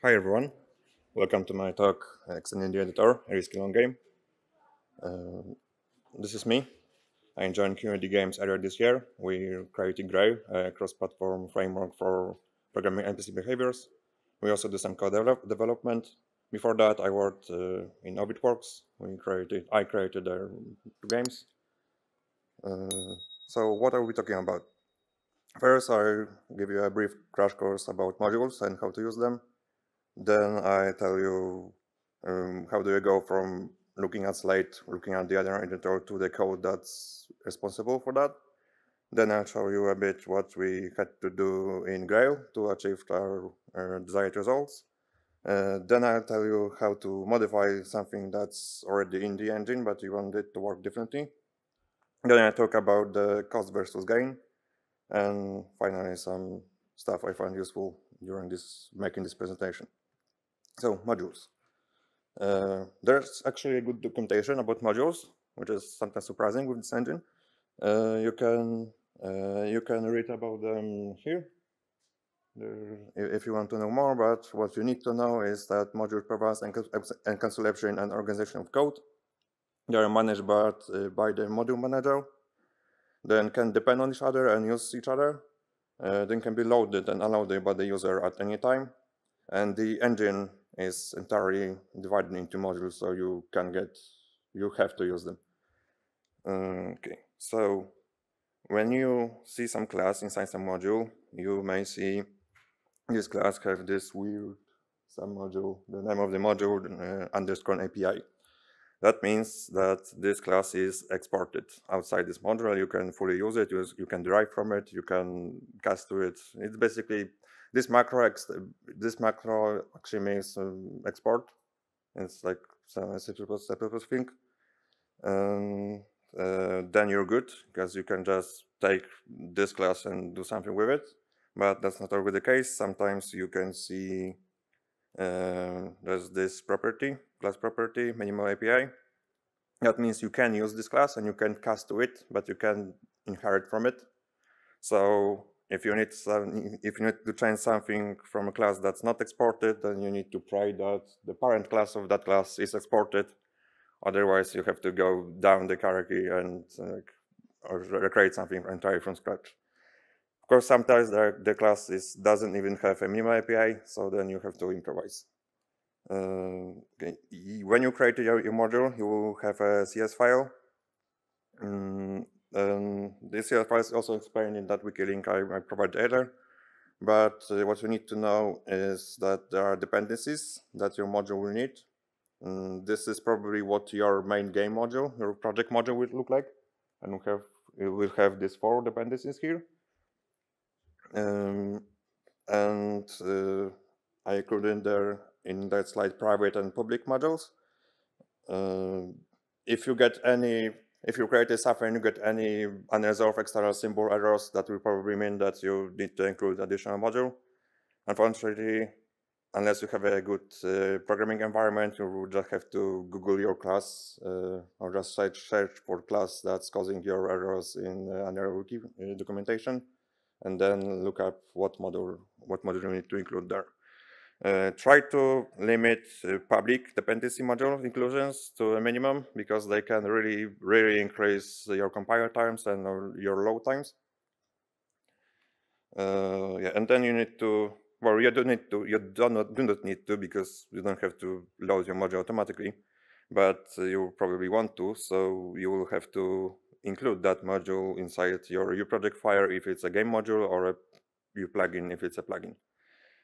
Hi everyone, welcome to my talk, Extending the Editor, a risky long game. This is me. I joined QED Games earlier this year. We created Gray, a cross-platform framework for programming NPC behaviors. We also do some code development. Before that, I worked in OrbitWorks. I created their games. So what are we talking about? First, I'll give you a brief crash course about modules and how to use them. Then I tell you how do you go from looking at Slate, looking at the other editor to the code that's responsible for that. Then I'll show you a bit what we had to do in Grail to achieve our desired results. Then I'll tell you how to modify something that's already in the engine, but you want it to work differently. Then I talk about the cost versus gain. And finally, some stuff I found useful during making this presentation. So, modules. There's actually a good documentation about modules, which is sometimes surprising with this engine. You can read about them here if you want to know more. But what you need to know is that modules provide encapsulation and organization of code. They are managed by the module manager. Then can depend on each other and use each other. Then can be loaded and unloaded by the user at any time. And the engine is entirely divided into modules, so you have to use them. Okay, so when you see some class inside some module, you may see this class have this weird some module, the name of the module underscore API. That means that this class is exported outside this module. You can fully use it, you can derive from it, you can cast to it. It's basically this macro actually means export. It's like some C++ thing. Then you're good because you can just take this class and do something with it. But that's not always the case. Sometimes you can see there's this property, class property, minimal API. That means you can use this class and you can cast to it, but you can inherit from it. So if you need to change something from a class that's not exported, then you need to pray that the parent class of that class is exported. Otherwise, you have to go down the hierarchy and or recreate something entirely from scratch. Of course, sometimes the class doesn't even have a minimal API, so then you have to improvise. Okay. When you create your module, you will have a CS file. This CS file is also explained in that wiki link I provided earlier. But what you need to know is that there are dependencies that your module will need. This is probably what your main game module, your project module will look like. And we will have these 4 dependencies here. I included there in that slide private and public modules. If you create a software and you get any unresolved external symbol errors, that will probably mean that you need to include additional module. Unfortunately, unless you have a good programming environment, you will just have to Google your class or just search for class that's causing your errors in under documentation, and then look up what module you need to include there. Try to limit public dependency module inclusions to a minimum because they can really increase your compile times and your load times. And then you need to, well, you do not need to because you don't have to load your module automatically, but you probably want to, so you will have to include that module inside your uproject file if it's a game module or a plugin if it's a plugin.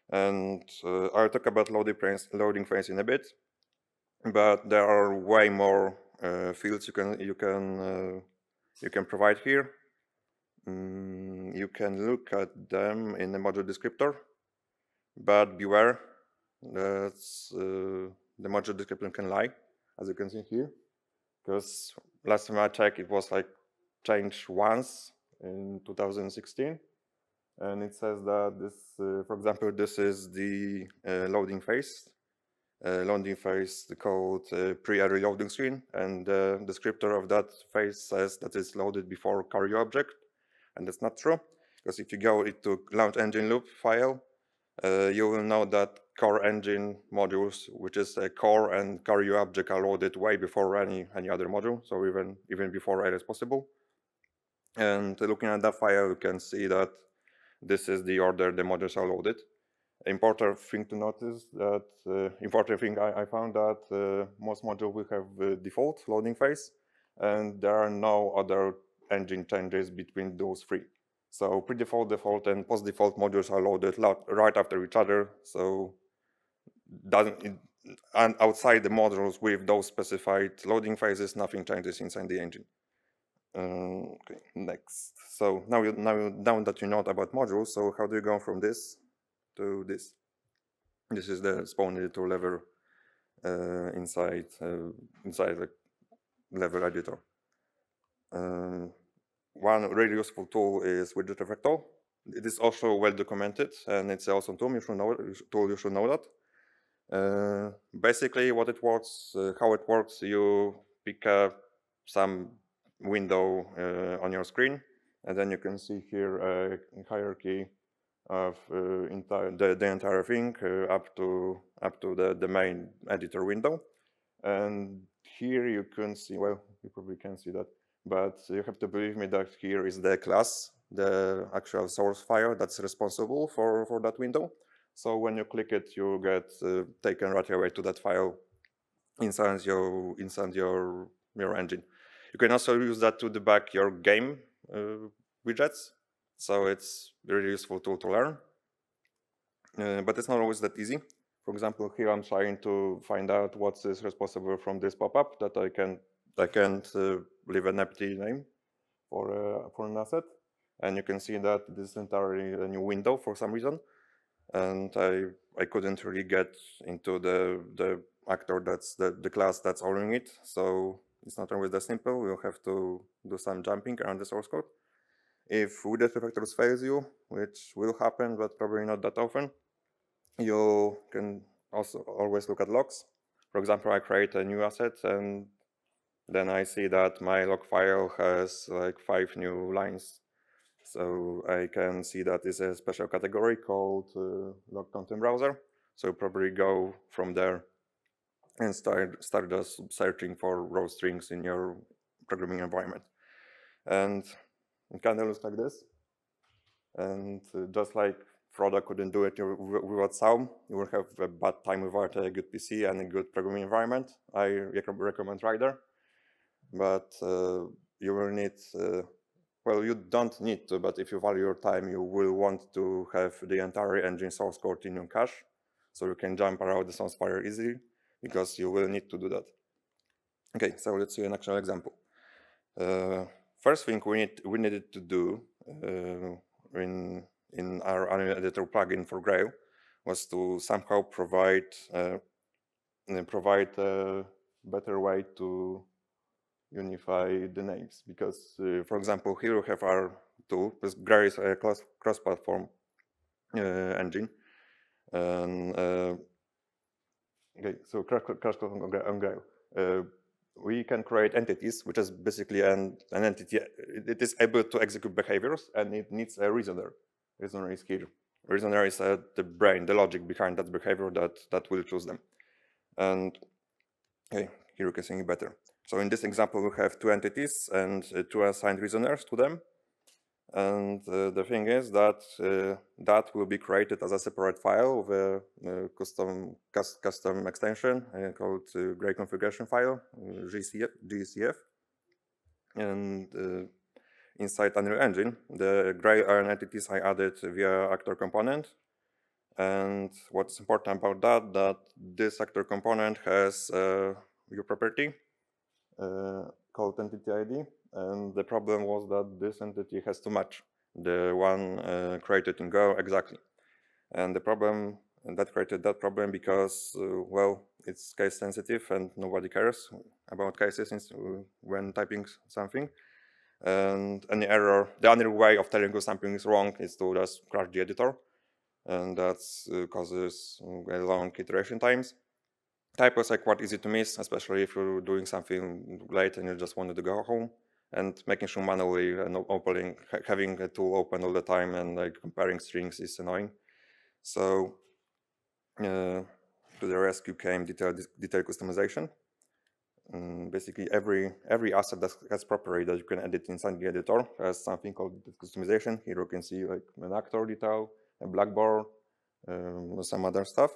And I'll talk about loading frames in a bit, but there are way more fields you can provide here. You can look at them in the module descriptor, but beware, that's the module descriptor can lie, as you can see here, because last time I checked, it was like changed once in 2016. And it says that this, for example, this is the loading phase. Loading phase called pre-array loading screen, and the descriptor of that phase says that it's loaded before carry object, and that's not true, because if you go into launch engine loop file, you will know that core engine modules, which is a core and core UI object are loaded way before any other module, so even before Rail is possible. And looking at that file, you can see that this is the order the modules are loaded. Important thing to notice that important thing I found that most modules will have the default loading phase, and there are no other engine changes between those three. So pre-default, default, and post-default modules are loaded right after each other. So and outside the modules with those specified loading phases, nothing changes inside the engine. Okay, next. So now that you know about modules, so how do you go from this to this? This is the spawn editor level inside the level editor. One really useful tool is widget effector. It is also well documented, and it's also a tool you should know that. Basically, what it works, how it works, you pick up some window on your screen, and then you can see here a hierarchy of the entire thing up to the main editor window. And here you can see, well, you probably can see that, but you have to believe me that here is the class, the actual source file that's responsible for that window. So when you click it, you get taken right away to that file inside your engine. You can also use that to debug your game widgets. So it's a really useful tool to learn. But it's not always that easy. For example, here I'm trying to find out what is responsible from this pop-up that I can't leave an empty name for an asset. And you can see that this is entirely a new window for some reason. And I couldn't really get into the actor that's the class that's owning it. So it's not always that simple. We'll have to do some jumping around the source code. If widget effectors fails you, which will happen, but probably not that often, you can also always look at logs. For example, I create a new asset and then I see that my log file has like 5 new lines. So I can see that it's a special category called log content browser. So probably go from there and start just searching for raw strings in your programming environment. And it kind of looks like this. And just like Frodo couldn't do it without Psalm, you will have a bad time without a good PC and a good programming environment. I recommend Rider, but you will need, well, you don't need to, but if you value your time, you will want to have the entire engine source code in your cache, so you can jump around the source file easily, because you will need to do that. Okay, so let's see an actual example. First thing we needed to do in our Unreal Editor plugin for Grail was to somehow provide a better way to unify the names. Because, for example, here we have our tool, because Grail is a cross-platform engine. And, okay, so crash course on Grail. We can create entities, which is basically an entity. It is able to execute behaviors, and it needs a reasoner. Reasoner is here. Reasoner is the brain, the logic behind that behavior that will choose them. And okay, here you can see it better. So in this example, we have 2 entities and 2 assigned reasoners to them. And the thing is that that will be created as a separate file with a custom extension called Grail configuration file, GCF. And inside Unreal Engine, the Grail are entities I added via actor component. And what's important about that this actor component has a view property called entity ID. And the problem was that this entity has to match the one created in Go exactly. And the problem, and that created that problem because, well, it's case sensitive and nobody cares about cases when typing something. And any error, the only way of telling you something is wrong is to just crash the editor. And that causes long iteration times. Typos are quite easy to miss, especially if you're doing something late and you just wanted to go home. And making sure manually and having a tool open all the time and like comparing strings is annoying. So to the rescue came detail customization. Basically, every asset that has property that you can edit inside the editor has something called customization. Here you can see like an actor detail, a blackboard, some other stuff.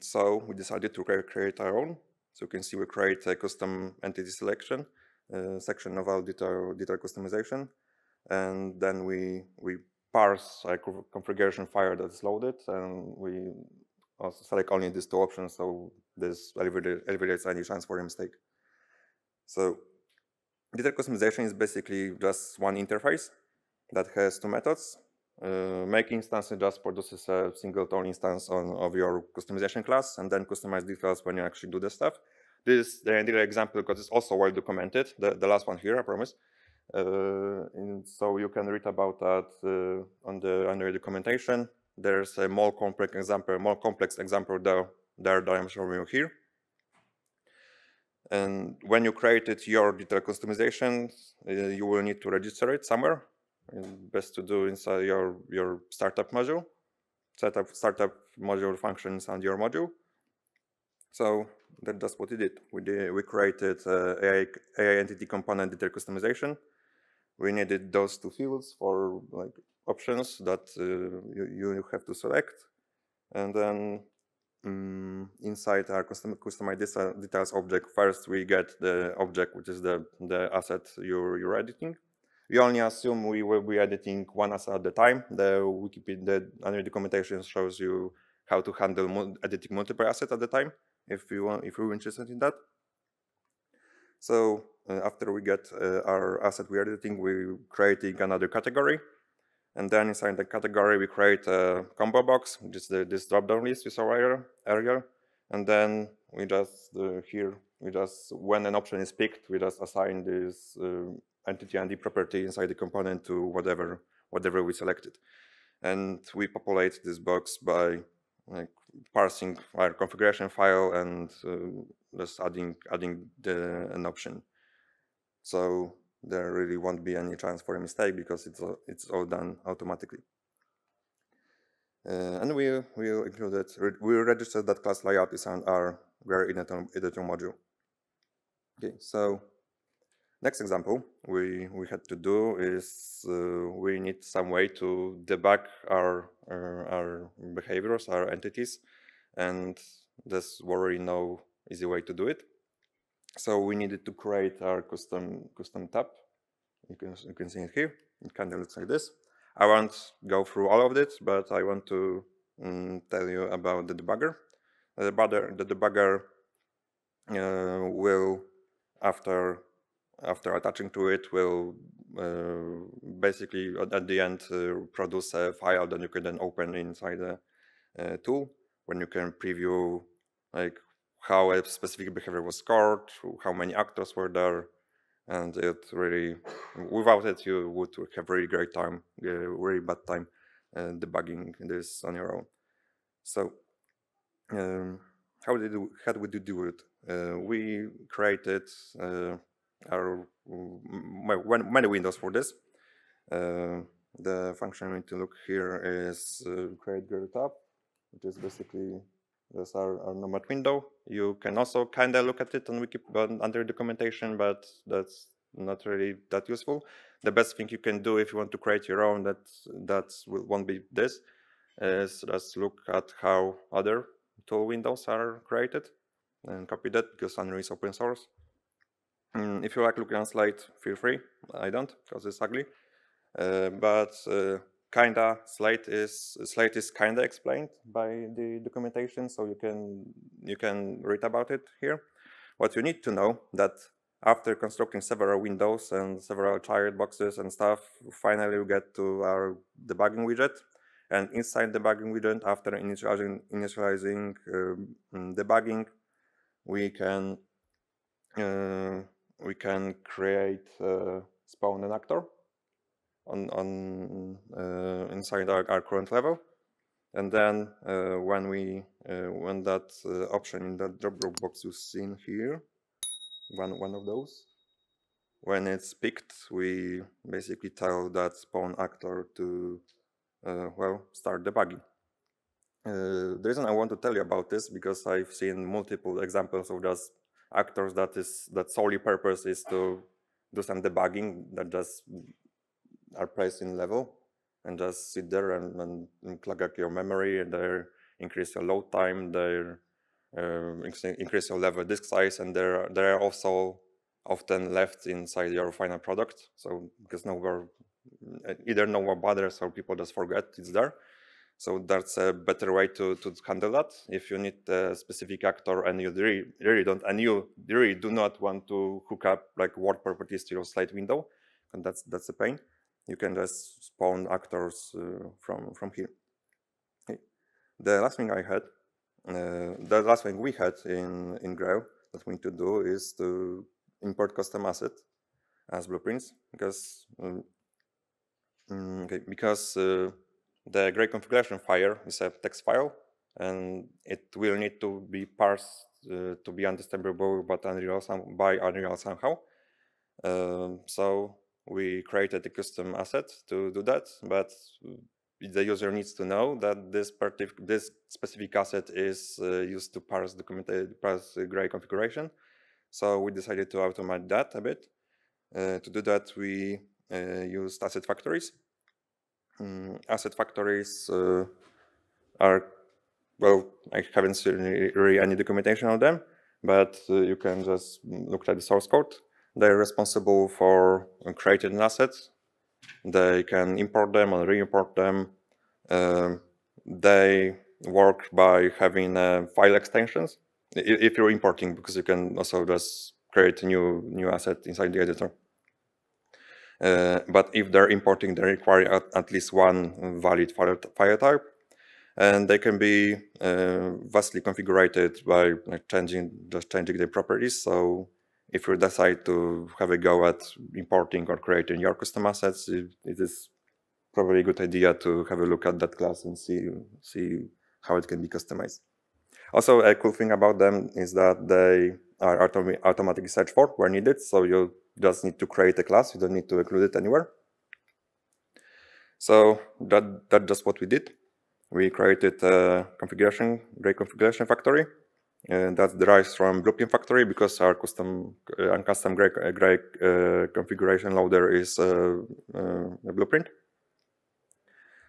So we decided to create our own. So you can see we create a custom entity selection section of our detail customization, and then we parse a configuration file that's loaded, and we also select only these two options, so this eliminates any chance for a mistake. So detail customization is basically just one interface that has two methods. Make instance just produces a singleton instance of your customization class, and then customize details when you actually do the stuff. This is the ideal example because it's also well documented. The last one here, I promise. So you can read about that under the documentation. There's a more complex example there that I'm showing you here. And when you created your detail customization, you will need to register it somewhere. Best to do inside your startup module. Startup module functions on your module. So that's what we did. We created AI entity component detail customization. We needed those two fields for like options that you have to select, and then inside our customize details object, first we get the object, which is the asset you're editing. We only assume we will be editing one asset at a time. The Wikipedia under documentation shows you how to handle editing multiple assets at a time if you're interested in that. So after we get our asset we're editing, we're creating another category. And then inside the category, we create a combo box, which is this drop-down list we saw earlier. And then we just, when an option is picked, we just assign this entity ID property inside the component to whatever we selected. And we populate this box by like parsing our configuration file and just adding an option. So there really won't be any chance for a mistake because it's all done automatically. And we registered that class layout is on our editor module. Okay, so next example we had to do is we need some way to debug our behaviors, our entities, and there's already no easy way to do it. So we needed to create our custom tab. You can see it here. It kind of looks like this. I won't go through all of it, but I want to tell you about the debugger. The debugger will, after attaching to it, will basically at the end produce a file that you can then open inside the tool, when you can preview like how a specific behavior was scored, how many actors were there, and it really, without it, you would have really great time, really bad time debugging this on your own. So how did we do it? We created our many windows for this. The function we need to look here is create girl tab, which is basically that's our nomad window. You can also kind of look at it on Wikipedia under documentation, but that's not really that useful. The best thing you can do if you want to create your own that won't be this is just look at how other tool windows are created and copy that, because Unreal is open source. If you like looking on slide, feel free. I don't, because it's ugly. But Slate is kinda explained by the documentation, so you can read about it here. What you need to know that after constructing several windows and several child boxes and stuff, finally we get to our debugging widget. And inside the debugging widget, after initializing debugging, we can create spawn an actor inside our current level, and then when that option in that drop box you've seen here, one of those, when it's picked, we basically tell that spawn actor to start debugging. The reason I want to tell you about this because I've seen multiple examples of just actors that solely purpose is to do some debugging that just are placed in level and just sit there and clog up your memory, and they increase your load time, they increase your level disk size, and they're also often left inside your final product. So because either nowhere bothers or people just forget it's there. So that's a better way to handle that. If you need a specific actor and you really do not want to hook up like word properties to your slide window, and that's a pain, you can just spawn actors from here. Okay. The last thing we had in Grail that we need to do is to import custom asset as blueprints because the Gray configuration file is a text file, and it will need to be parsed to be understandable by Unreal somehow. So we created a custom asset to do that, but the user needs to know that this specific asset is used to parse Gray configuration. So we decided to automate that a bit. To do that, we used asset factories. Asset factories are, well, I haven't seen really any documentation of them, but you can just look at the source code. They're responsible for creating an asset. They can import them or re-import them. They work by having file extensions if you're importing, because you can also just create a new asset inside the editor. But if they're importing, they require at least one valid file type, and they can be vastly configured by changing the properties. So if you decide to have a go at importing or creating your custom assets, it is probably a good idea to have a look at that class and see how it can be customized. Also, a cool thing about them is that they are automatically searched for where needed. So you just need to create a class. You don't need to include it anywhere. So that's just what we did. We created a Gray configuration factory. That derives from Blueprint factory because our custom Gray configuration loader is a Blueprint.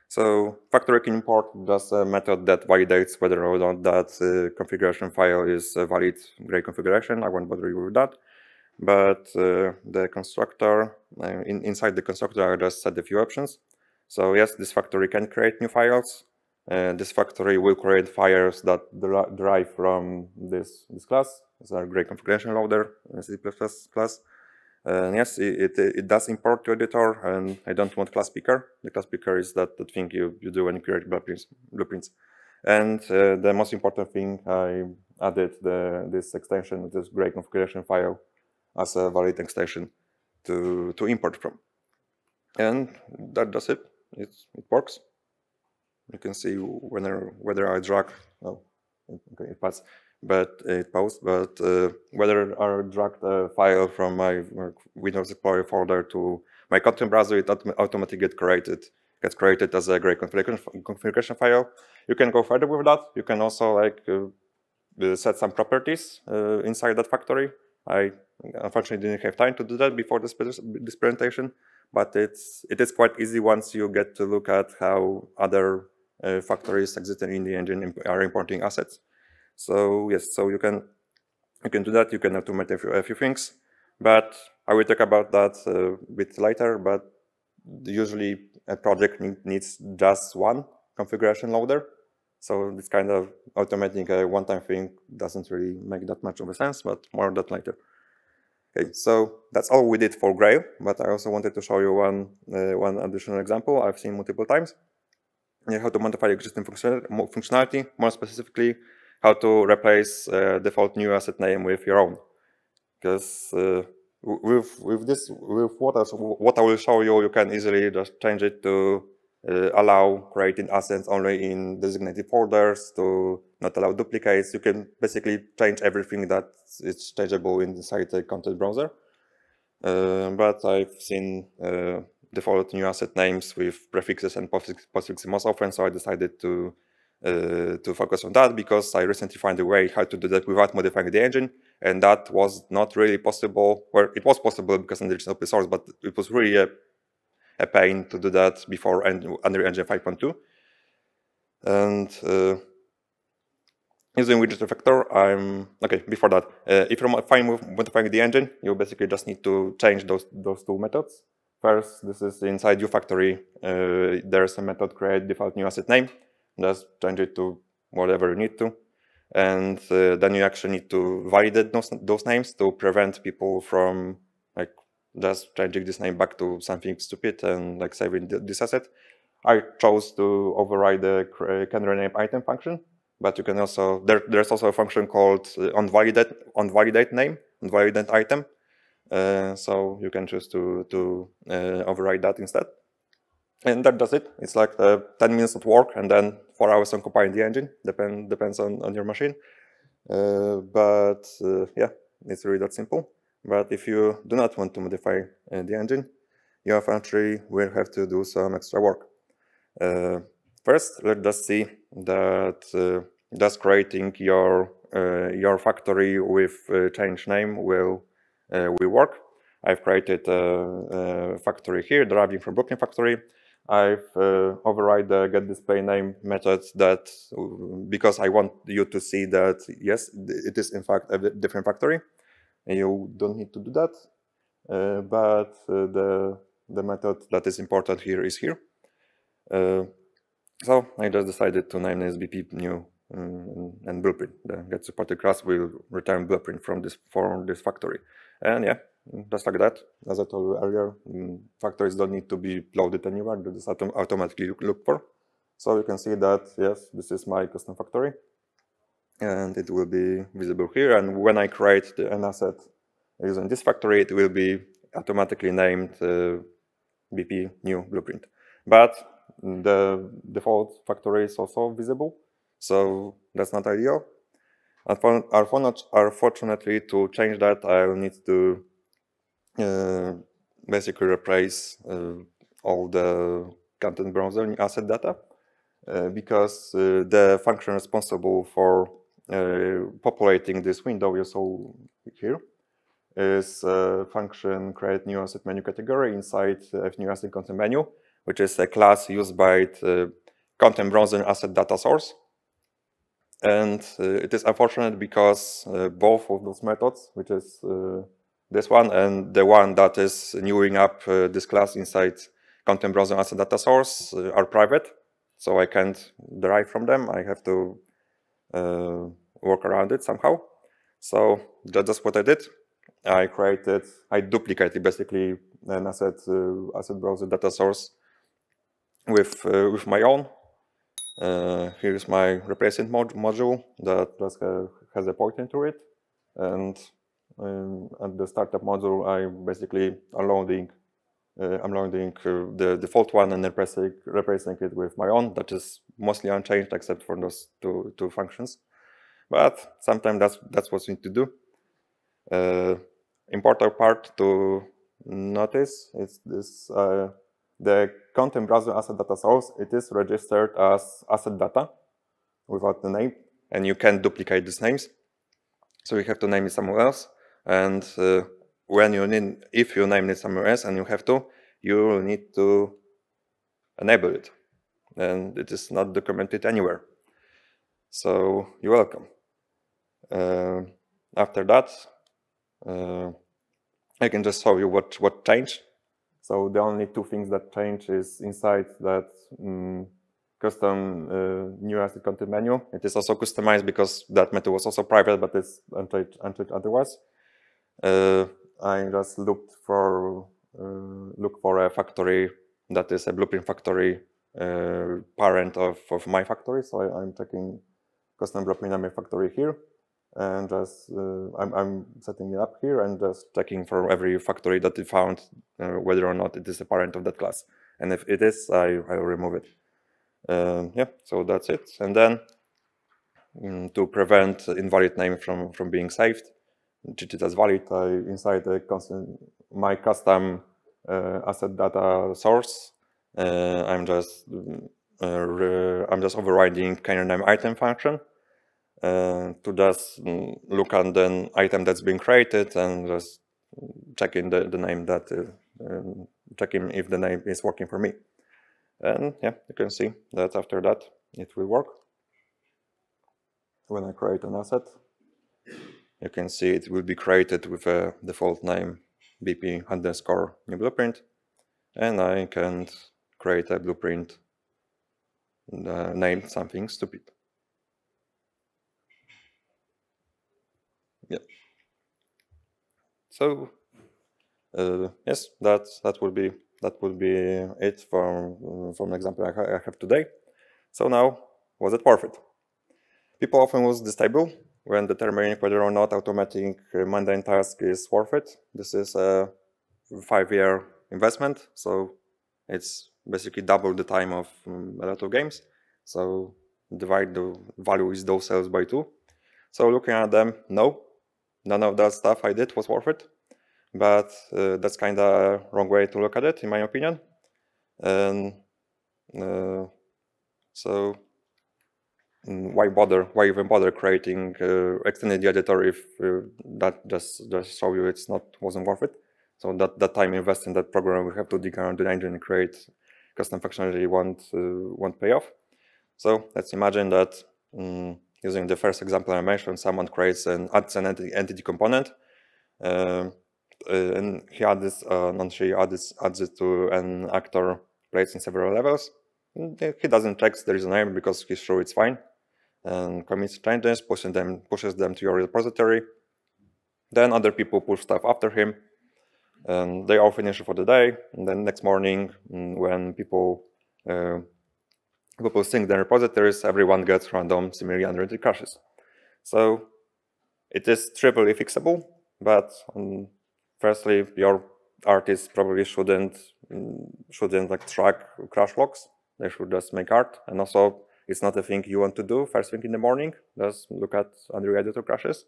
So factory can import just a method that validates whether or not that configuration file is a valid Gray configuration. I won't bother you with that. But the constructor, inside the constructor, I just set a few options. So yes, this factory can create new files. This factory will create files that derive from this class. It's our Gray configuration loader, C++ class. Yes, it does import to editor, and I don't want class picker. The class picker is that thing you do when you create blueprints. And the most important thing, I added this extension, this Gray configuration file, as a valid extension to import from. And that does it. It works. You can see whether I drag. Oh, okay, it passed. But it paused. But whether I dragged a file from my Windows Explorer folder to my content browser, it automatically gets created as a Gray configuration file. You can go further with that. You can also set some properties inside that factory. I unfortunately didn't have time to do that before this presentation, but it is quite easy once you get to look at how other factories existing in the engine are importing assets. So yes, so you can do that. You can automate a few things, but I will talk about that a bit later. But usually a project needs just one configuration loader. So this kind of automating a one-time thing doesn't really make that much of a sense, but more on that later. Okay, so that's all we did for Grail, but I also wanted to show you one additional example I've seen multiple times. How to modify existing functionality, more specifically, how to replace default new asset name with your own. Because with what I will show you, you can easily just change it to allow creating assets only in designated folders, to not allow duplicates. You can basically change everything that is changeable inside the content browser. But I've seen default new asset names with prefixes and postfixes most often, so I decided to to focus on that, because I recently found a way how to do that without modifying the engine, and that was not really possible. Well, it was possible because Unreal is open source, but it was really a pain to do that before Unreal Engine 5.2. And using widget refactor, before that, if you're fine with modifying the engine, you basically just need to change those two methods. First, this is inside UFactory. There's a method create default new asset name. Just change it to whatever you need to. And then you actually need to validate those names to prevent people from like just changing this name back to something stupid and like saving this asset. I chose to override the can rename item function, but you can also, there's also a function called onValidate name, onValidate item. So you can choose to override that instead. And that does it. It's like 10 minutes of work and then 4 hours on compiling the engine. Depends on your machine. Yeah, it's really that simple. But if you do not want to modify the engine, you eventually will have to do some extra work. First, let's just see that just creating your factory with change name will work. I've created a factory here deriving from Blueprint factory. I've override the getDisplayName method that because I want you to see that yes, it is in fact a different factory. You don't need to do that, but the method that is important here is here. So I just decided to name this BP new and Blueprint. The getSupported class will return Blueprint from this factory, and yeah. Just like that, as I told you earlier, factories don't need to be loaded anywhere, they just automatically look for. So you can see that, yes, this is my custom factory, and it will be visible here. And when I create an asset using this factory, it will be automatically named BP new Blueprint. But the default factory is also visible, so that's not ideal. Unfortunately, to change that, I will need to basically replace all the content browser asset data because the function responsible for populating this window you saw here is a function create new asset menu category inside new asset content menu, which is a class used by the content browser asset data source. And it is unfortunate because both of those methods, which is this one and the one that is newing up this class inside content browser asset data source are private, so I can't derive from them. I have to work around it somehow. So that's what I did. I duplicated basically an asset browser data source with my own. Here's my replacement module that just has a pointer to it, and at the startup module, I basically I'm loading the default one and replacing it with my own that is mostly unchanged except for those two functions. But sometimes that's what you need to do. Important part to notice is this: the content browser asset data source. It is registered as asset data without the name, and you can't duplicate these names, so you have to name it somewhere else. And if you name it somewhere else and you have to, you will need to enable it. And it is not documented anywhere. So you're welcome. After that, I can just show you what changed. So the only two things that change is inside that custom new asset content menu. It is also customized because that method was also private, but it's unchanged otherwise. I just looked for a factory that is a Blueprint factory parent of my factory. So I'm checking custom Blueprint factory here, and just I'm setting it up here and just checking for every factory that it found whether or not it is a parent of that class. And if it is, I'll remove it. Yeah, so that's it. And then to prevent invalid name from being saved, treat it as valid, inside my custom asset data source, I'm just I'm just overriding name item function to just look at the item that's been created and just checking the name that checking if the name is working for me. And yeah, you can see that after that it will work. When I create an asset, you can see it will be created with a default name BP_new blueprint, and I can create a blueprint named something stupid. Yeah. So yes, that would be it from the example I have today. So now, was it worth it? People often use this table when determining whether or not automating mundane task is worth it. This is a 5-year investment, so it's basically double the time of a lot of games. So divide the value is those cells by 2. So looking at them, no, none of that stuff I did was worth it. But that's kind of a wrong way to look at it, in my opinion. And so why bother? Why even bother creating extending the editor if that just show you it's wasn't worth it? So that time invested in that program, we have to dig around the engine and create custom functionality won't pay off. So let's imagine that using the first example I mentioned, someone creates adds an entity component. And he adds she adds it to an actor placed in several levels. He doesn't check there is a name because he's sure it's fine, and commits changes, pushes them to your repository. Then other people push stuff after him, and they all finish for the day. And then next morning, when people sync their repositories, everyone gets random similarly unrelated crashes. So it is trivially fixable, but firstly, your artists probably shouldn't like track crash logs. They should just make art, and also it's not a thing you want to do first thing in the morning. Just look at Unreal Editor crashes.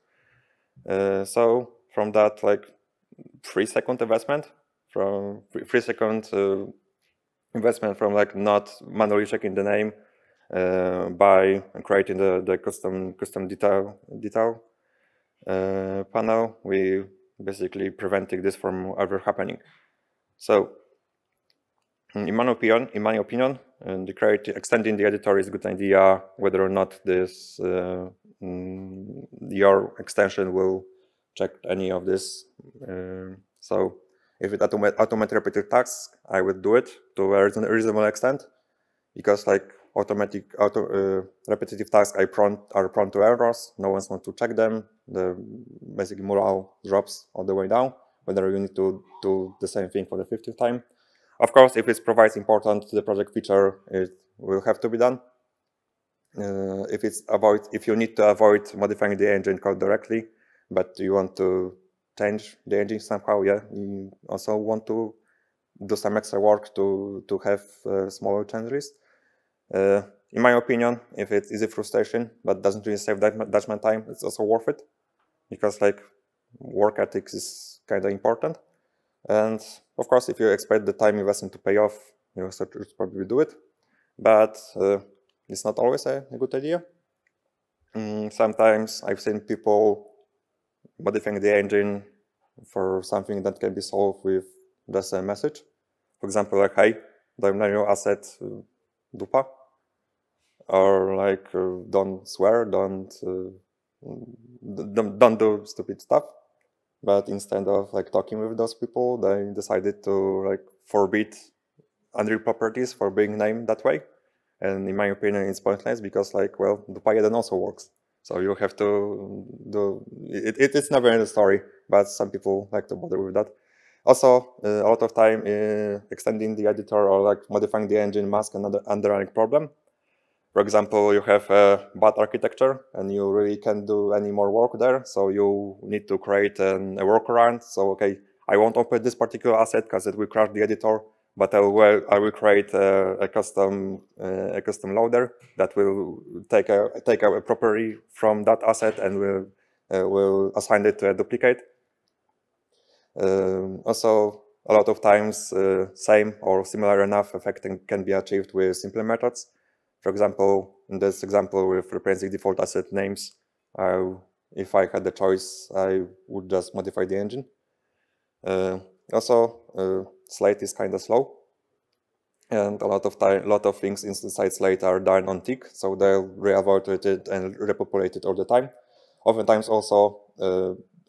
So from that, like 3-second investment, from 3-second investment from like not manually checking the name by creating the custom detail panel, we basically preventing this from ever happening. So in my opinion, extending the editor is a good idea, whether or not this your extension will check any of this. So if it automate repetitive tasks, I would do it to a reasonable extent, because like repetitive tasks are prone to errors. No one wants to check them. The basically morale drops all the way down, whether you need to do the same thing for the 50th time. Of course, if it provides important to the project feature, it will have to be done. If you need to avoid modifying the engine code directly, but you want to change the engine somehow, yeah, you also want to do some extra work to have smaller changes. In my opinion, if it's easy frustration but doesn't really save that much time, it's also worth it, because like work ethics is kind of important. And of course, if you expect the time investment to pay off, you should probably do it. But it's not always a good idea. Sometimes I've seen people modifying the engine for something that can be solved with just a message. For example, like, hey, don't name your asset dupa, or like don't swear, don't do stupid stuff. But instead of like talking with those people, they decided to like forbid Unreal properties for being named that way. And in my opinion, it's pointless, because like, well, Dupa then also works. So you have to do it's never in the story, but some people like to bother with that. Also, a lot of time extending the editor or like modifying the engine masks another underlying problem. For example, you have a bad architecture and you really can't do any more work there. So you need to create a workaround. So, okay, I won't open this particular asset because it will crash the editor, but I will create a custom loader that will take a property from that asset and will assign it to a duplicate. Also, a lot of times, same or similar enough effect can be achieved with simple methods. For example, in this example with referencing default asset names, if I had the choice, I would just modify the engine. Also, Slate is kind of slow, and a lot of things inside Slate are done on tick, so they'll re-evaluate it and repopulate it all the time. Oftentimes, also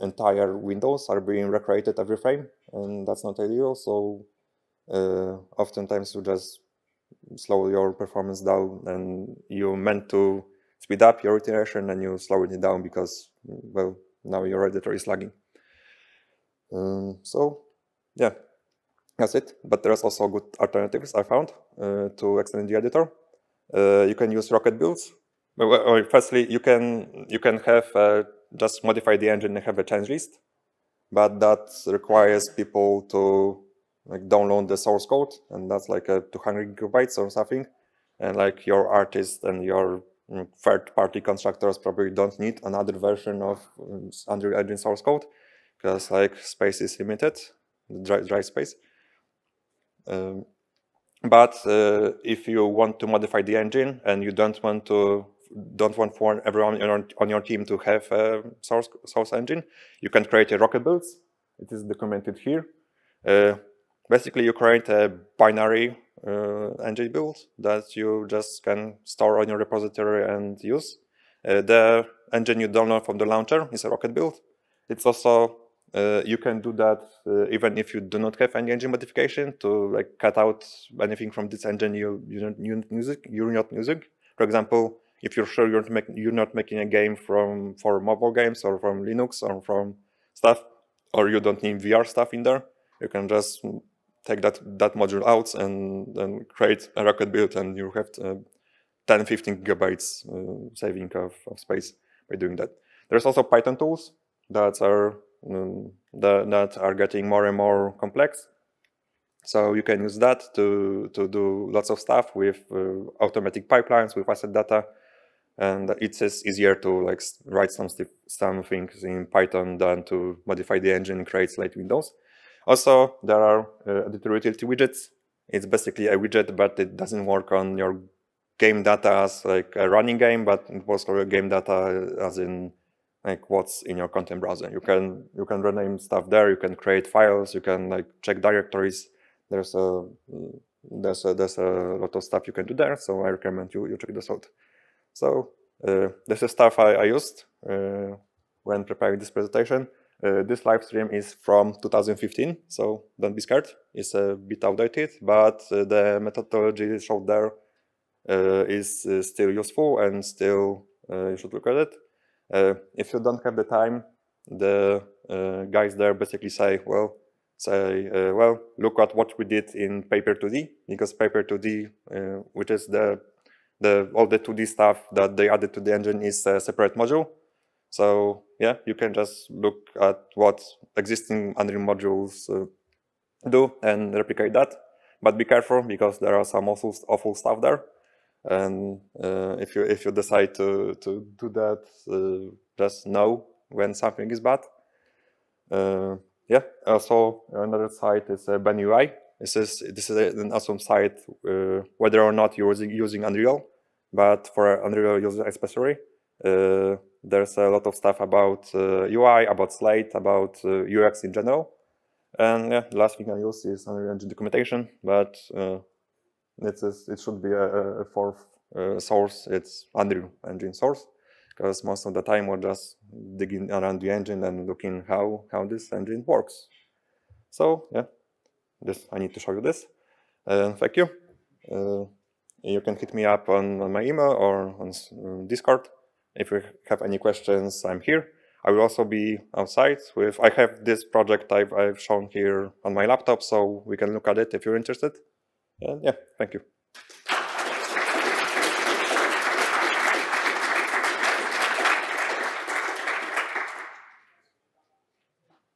entire windows are being recreated every frame, and that's not ideal. So oftentimes you just slow your performance down, and you meant to speed up your iteration, and you slow it down because, well, now your editor is lagging. So yeah, that's it. But there's also good alternatives I found to extend the editor. You can use Rocket builds. Well, firstly, you can have just modify the engine and have a change list, but that requires people to like download the source code, and that's like 200 gigabytes or something. And like your artists and your third-party constructors probably don't need another version of Unreal Engine source code, because like space is limited, dry space. But if you want to modify the engine and you don't want for everyone on your team to have a source engine, you can create a Rocket builds. It is documented here. Basically, you create a binary engine build that you just can store on your repository and use. The engine you download from the launcher is a Rocket build. It's also you can do that even if you do not have any engine modification, to like cut out anything from this engine you're not using. For example, if you're sure you're not making a game for mobile games or from Linux or from stuff, or you don't need VR stuff in there, you can just take that module out and then create a Rocket build, and you have 10-15 gigabytes saving of space by doing that. There's also Python tools that are getting more and more complex. So you can use that to do lots of stuff with automatic pipelines, with asset data, and it's just easier to like write some things in Python than to modify the engine and create Slate windows. Also, there are editor utility widgets. It's basically a widget, but it doesn't work on your game data as like a running game, but it works for your game data as in like what's in your content browser. You can rename stuff there. You can create files. You can like check directories. There's a lot of stuff you can do there. So I recommend you check this out. So this is stuff I used when preparing this presentation. This live stream is from 2015, so don't be scared. It's a bit outdated, but the methodology showed there is still useful, and still you should look at it. If you don't have the time, the guys there basically say, well, look at what we did in Paper 2D, because Paper 2D, which is all the 2D stuff that they added to the engine, is a separate module. So yeah, you can just look at what existing Unreal modules do and replicate that. But be careful, because there are some awful stuff there. And if you decide to do that, just know when something is bad. Yeah. Also, another site is Ben UI. This is an awesome site, whether or not you're using Unreal, but for Unreal user especially. There's a lot of stuff about UI, about Slate, about UX in general. And yeah, the last thing I use is Unreal Engine documentation, but it should be a fourth source. It's Unreal Engine source, because most of the time we're just digging around the engine and looking how this engine works. So yeah, I need to show you this. Thank you. You can hit me up on my email or on Discord. If you have any questions, I'm here. I will also be outside I have this project I've shown here on my laptop, so we can look at it if you're interested. And yeah, thank you.